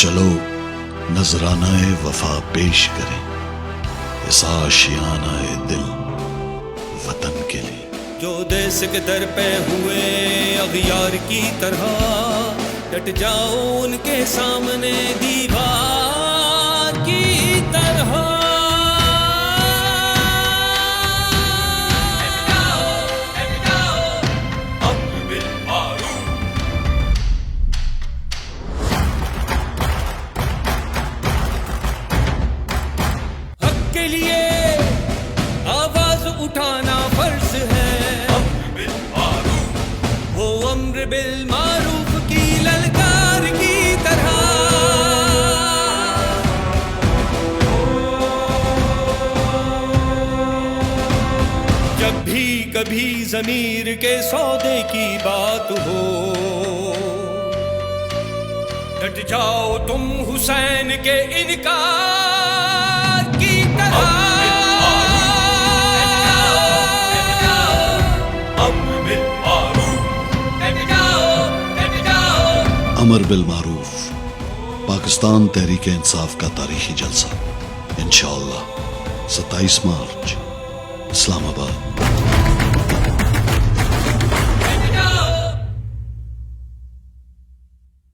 चलो नजरानाए वफा पेश करें, इस आशियानाए दिल वतन के लिए। जो देश के दर पे हुए अगियार की तरह, डट जाओ उनके सामने दीवार की तरह। के लिए आवाज उठाना फर्ज है, वो अम्र बिल मारूफ की ललकार की तरह। जब भी कभी ज़मीर के सौदे की बात हो, डट जाओ तुम हुसैन के इनकार की तरह। अमर बिल मारूफ पाकिस्तान तहरीक इंसाफ का तारीखी जलसा इंशाअल्लाह 27 मार्च इस्लामाबाद।